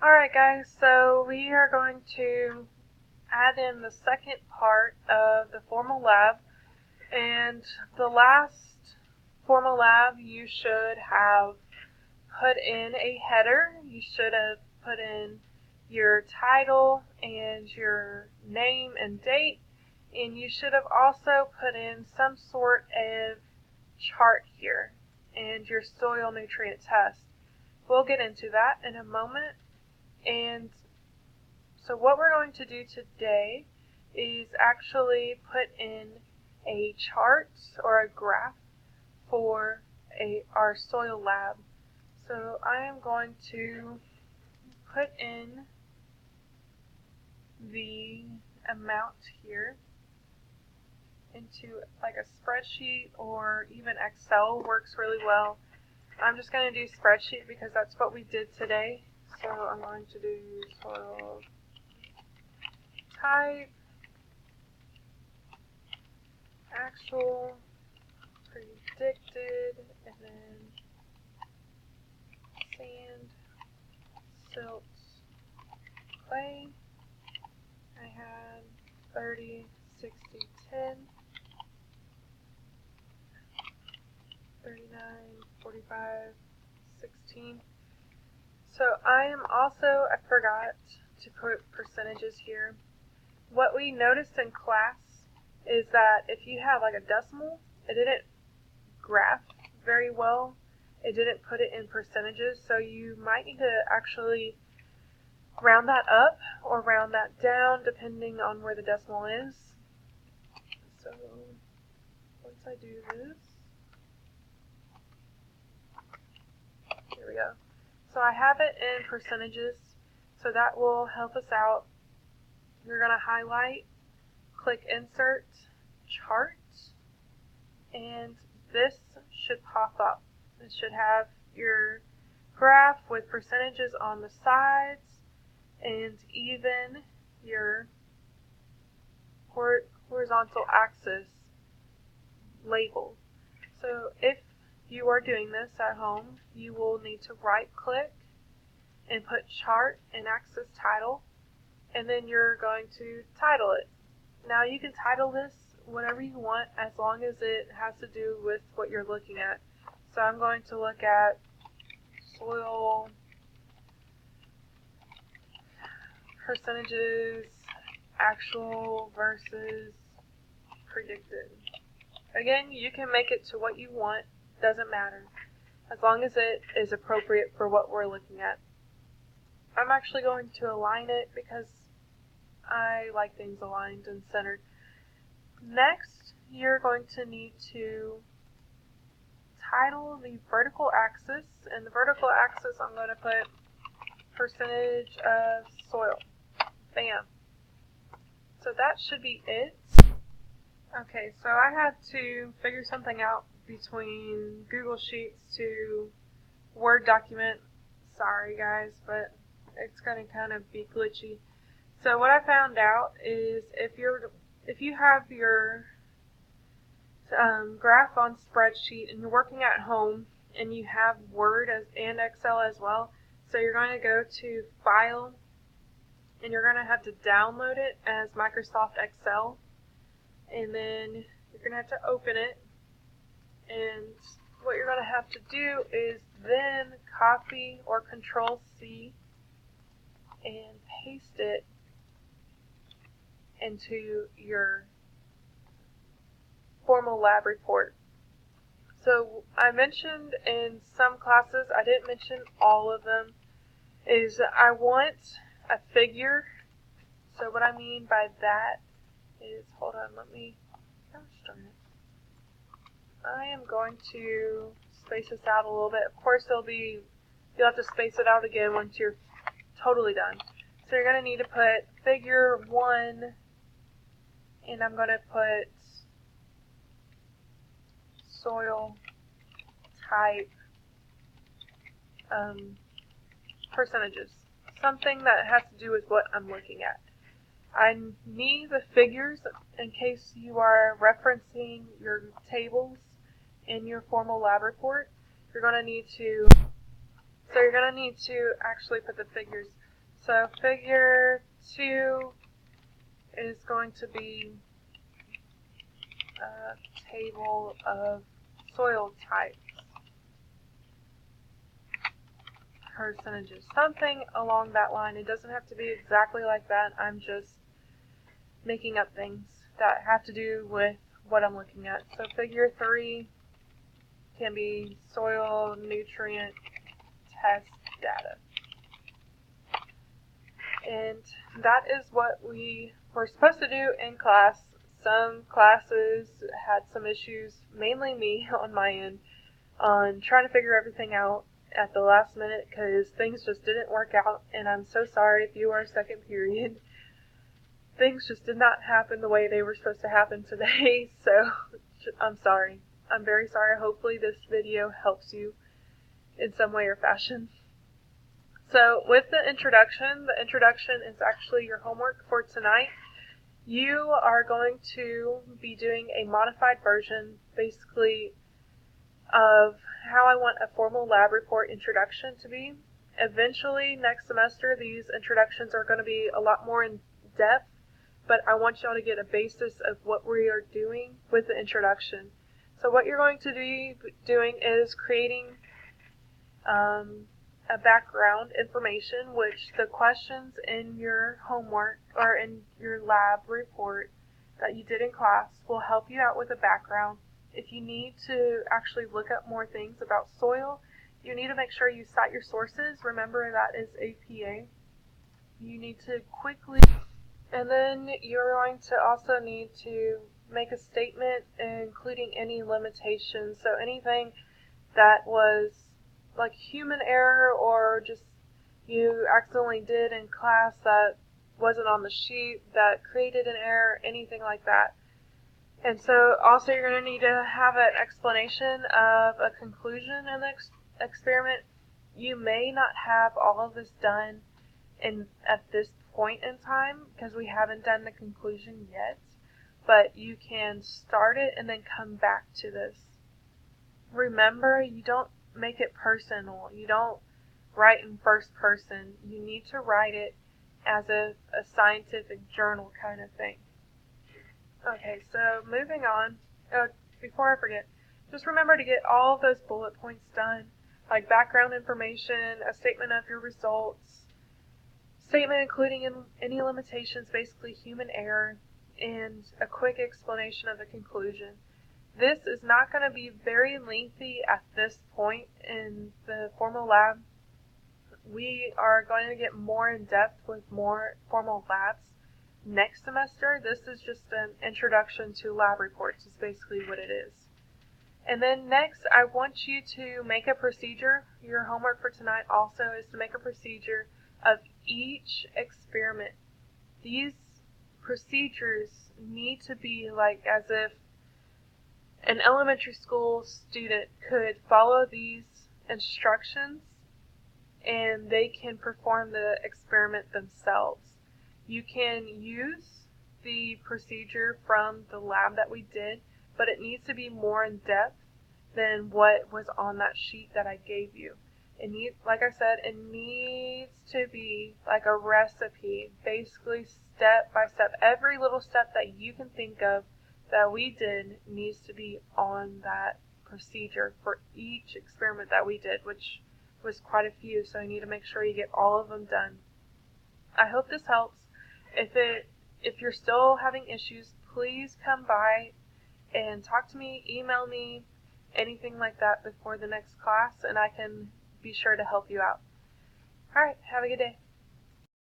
Alright guys, so we are going to add in the second part of the formal lab, and the last formal lab you should have put in a header. You should have put in your title and your name and date, and you should have also put in some sort of chart here and your soil nutrient test. We'll get into that in a moment. And so what we're going to do today is actually put in a chart or a graph for our soil lab. So I am going to put in the amount here into like a spreadsheet, or even Excel works really well. I'm just going to do spreadsheet because that's what we did today. So I'm going to do soil type, actual, predicted, and then sand, silt, clay. I had 30, 60, 10, 39, 45, 16. So I forgot to put percentages here. What we noticed in class is that if you have like a decimal, it didn't graph very well. It didn't put it in percentages, so you might need to actually round that up or round that down depending on where the decimal is. So once I do this, here we go. So I have it in percentages, so that will help us out. You're going to highlight, click Insert, Chart, and this should pop up. It should have your graph with percentages on the sides and even your horizontal axis label. So if you are doing this at home, you will need to right click and put Chart and Axis Title, and then you're going to title it. Now you can title this whatever you want as long as it has to do with what you're looking at. So I'm going to look at soil percentages, actual versus predicted. Again, you can make it to what you want, doesn't matter, as long as it is appropriate for what we're looking at. I'm actually going to align it because I like things aligned and centered. Next, you're going to need to title the vertical axis, and the vertical axis I'm going to put percentage of soil. Bam. So that should be it. Okay, so I had to figure something out between Google Sheets to Word document. Sorry guys, but it's going to kind of be glitchy. So what I found out is if you have your graph on spreadsheet and you're working at home and you have Word and Excel as well, so you're going to go to File and you're going to have to download it as Microsoft Excel, and then you're going to have to open it, and what you're going to have to do is then copy or Control C and paste it into your formal lab report. So I mentioned in some classes, I didn't mention all of them, is I want a figure. So what I mean by that is, hold on, gosh darn it. I am going to space this out a little bit. Of course you'll have to space it out again once you're totally done. So you're going to need to put figure 1, and I'm going to put soil type percentages. Something that has to do with what I'm looking at. I need the figures in case you are referencing your tables in your formal lab report. You're going to need to actually put the figures. So figure 2 is going to be a table of soil types, percentages, something along that line. It doesn't have to be exactly like that. I'm just making up things that have to do with what I'm looking at. So figure 3 can be soil nutrient test data. And that is what we were supposed to do in class. Some classes had some issues, mainly me on my end, on trying to figure everything out at the last minute because things just didn't work out, and I'm so sorry if you are second period. Things just did not happen the way they were supposed to happen today, so I'm sorry. I'm very sorry. Hopefully this video helps you in some way or fashion. So with the introduction is actually your homework for tonight. You are going to be doing a modified version, basically, of how I want a formal lab report introduction to be. Eventually, next semester, these introductions are going to be a lot more in depth, but I want y'all to get a basis of what we are doing with the introduction. So what you're going to be doing is creating a background information, which the questions in your homework or in your lab report that you did in class will help you out with a background. If you need to actually look up more things about soil, you need to make sure you cite your sources. Remember, that is APA. You need to quickly, and then you're going to also need to make a statement including any limitations. So anything that was like human error or just you accidentally did in class that wasn't on the sheet that created an error, anything like that. And so also you're going to need to have an explanation of a conclusion in the experiment. You may not have all of this done at this point in time because we haven't done the conclusion yet, but you can start it and then come back to this. Remember, you don't make it personal. You don't write in first person. You need to write it as a scientific journal kind of thing. Okay, so moving on. Before I forget, just remember to get all of those bullet points done, like background information, a statement of your results, statement including any limitations, basically human error, and a quick explanation of the conclusion. This is not going to be very lengthy at this point in the formal lab. We are going to get more in depth with more formal labs next semester. This is just an introduction to lab reports, is basically what it is. And then next, I want you to make a procedure. Your homework for tonight also is to make a procedure of each experiment. These procedures need to be like as if an elementary school student could follow these instructions and they can perform the experiment themselves. You can use the procedure from the lab that we did, but it needs to be more in depth than what was on that sheet that I gave you. It needs, like I said, it needs to be like a recipe, basically step by step. Every little step that you can think of that we did needs to be on that procedure for each experiment that we did, which was quite a few, so you need to make sure you get all of them done. I hope this helps. If you're still having issues, please come by and talk to me, email me, anything like that before the next class, and I can be sure to help you out. Alright, have a good day.